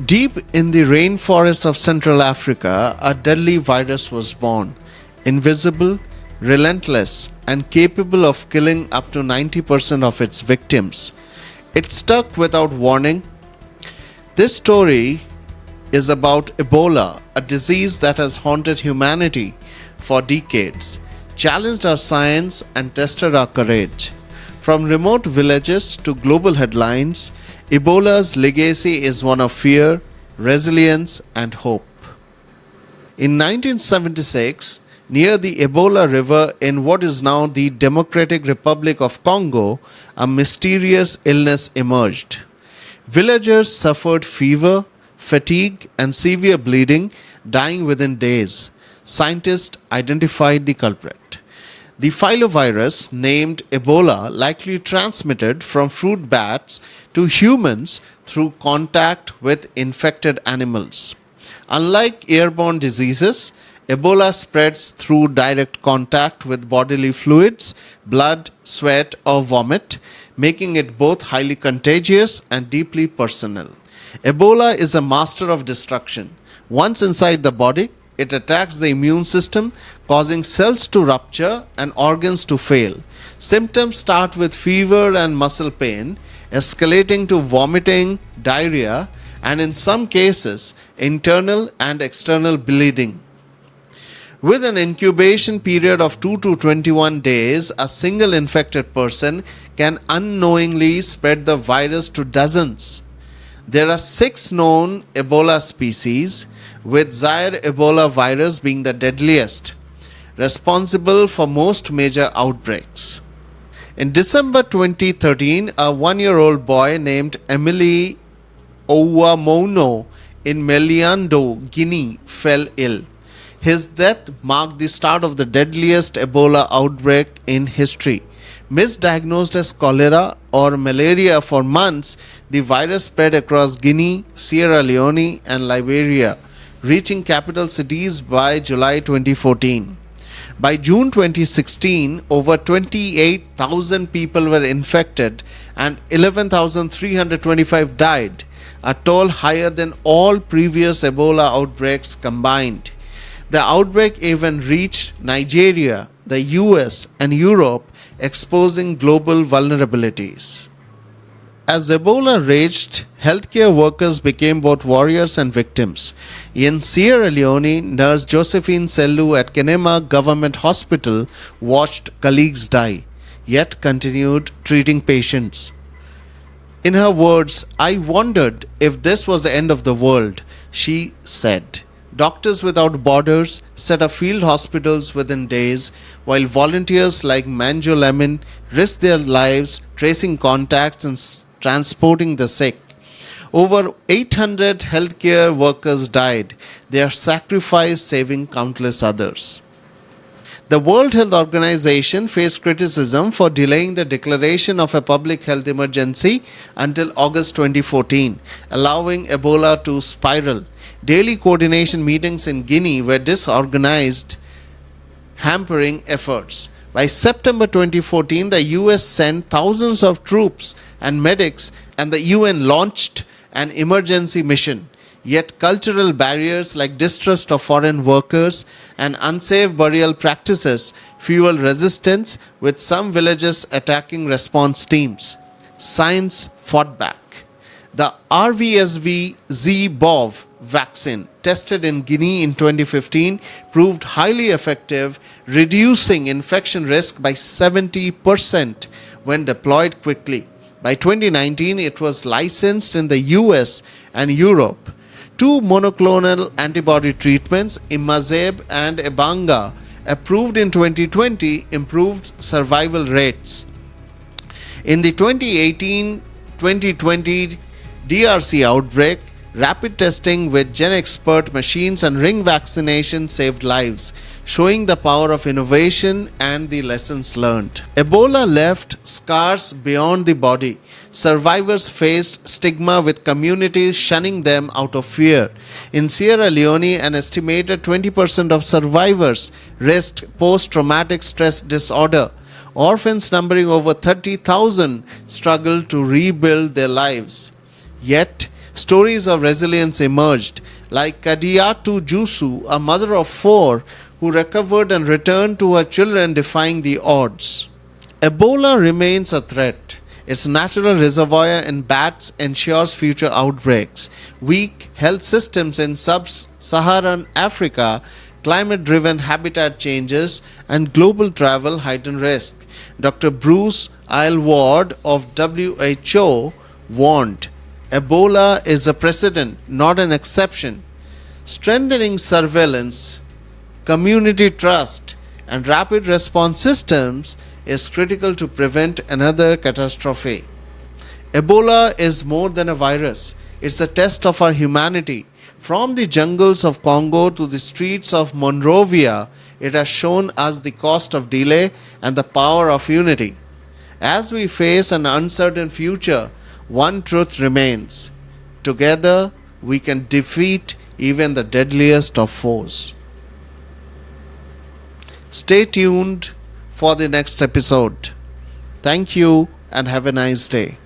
Deep in the rainforests of Central Africa, a deadly virus was born, invisible, relentless, and capable of killing up to 90% of its victims. It struck without warning. This story is about Ebola, a disease that has haunted humanity for decades, challenged our science, and tested our courage. From remote villages to global headlines, Ebola's legacy is one of fear, resilience, and hope. In 1976, near the Ebola River in what is now the Democratic Republic of Congo, a mysterious illness emerged. Villagers suffered fever, fatigue, and severe bleeding, dying within days. Scientists identified the culprit. The filovirus, named Ebola, likely transmitted from fruit bats to humans through contact with infected animals. Unlike airborne diseases, Ebola spreads through direct contact with bodily fluids, blood, sweat, or vomit, making it both highly contagious and deeply personal. Ebola is a master of destruction. Once inside the body, it attacks the immune system, causing cells to rupture and organs to fail. Symptoms start with fever and muscle pain, escalating to vomiting, diarrhea, and in some cases, internal and external bleeding. With an incubation period of 2 to 21 days, a single infected person can unknowingly spread the virus to dozens. There are 6 known Ebola species, with Zaire Ebola virus being the deadliest, responsible for most major outbreaks. In December 2013, a 1-year-old boy named Emily Ouamono in Meliando, Guinea, fell ill. His death marked the start of the deadliest Ebola outbreak in history. Misdiagnosed as cholera or malaria for months, the virus spread across Guinea, Sierra Leone, and Liberia, reaching capital cities by July 2014. By June 2016, over 28,000 people were infected and 11,325 died, a toll higher than all previous Ebola outbreaks combined. The outbreak even reached Nigeria, the US, and Europe, exposing global vulnerabilities. As Ebola raged, healthcare workers became both warriors and victims. In Sierra Leone, nurse Josephine Sellu at Kenema Government Hospital watched colleagues die, yet continued treating patients. In her words, "I wondered if this was the end of the world," she said. Doctors Without Borders set up field hospitals within days, while volunteers like Manjo Lemon risked their lives tracing contacts and transporting the sick. Over 800 healthcare workers died, their sacrifice saving countless others. The World Health Organization faced criticism for delaying the declaration of a public health emergency until August 2014, allowing Ebola to spiral. Daily coordination meetings in Guinea were disorganized, hampering efforts. By September 2014, the US sent thousands of troops and medics, and the UN launched an emergency mission. Yet cultural barriers like distrust of foreign workers and unsafe burial practices fueled resistance, with some villages attacking response teams. Science fought back. The RVSV-Z-BOV vaccine, tested in Guinea in 2015, proved highly effective, reducing infection risk by 70% when deployed quickly. By 2019, it was licensed in the US and Europe. 2 monoclonal antibody treatments, Imazeb and Ebanga, approved in 2020, improved survival rates. In the 2018-2020 DRC outbreak, rapid testing with GenExpert machines and ring vaccination saved lives, showing the power of innovation and the lessons learned. Ebola left scars beyond the body. Survivors faced stigma, with communities shunning them out of fear. In Sierra Leone, an estimated 20% of survivors risked post-traumatic stress disorder. Orphans numbering over 30,000 struggled to rebuild their lives. Yet, Stories of resilience emerged, like Kadiatu Jusu, a mother of four who recovered and returned to her children defying the odds. Ebola remains a threat. Its natural reservoir in bats ensures future outbreaks. Weak health systems in sub Saharan Africa, climate driven habitat changes, and global travel heighten risk. Dr. Bruce Aylward of WHO warned Ebola is a precedent, not an exception. Strengthening surveillance, community trust, and rapid response systems is critical to prevent another catastrophe. Ebola is more than a virus, it's a test of our humanity. From the jungles of Congo to the streets of Monrovia, it has shown us the cost of delay and the power of unity. As we face an uncertain future, one truth remains: together we can defeat even the deadliest of foes. Stay tuned for the next episode. Thank you and have a nice day.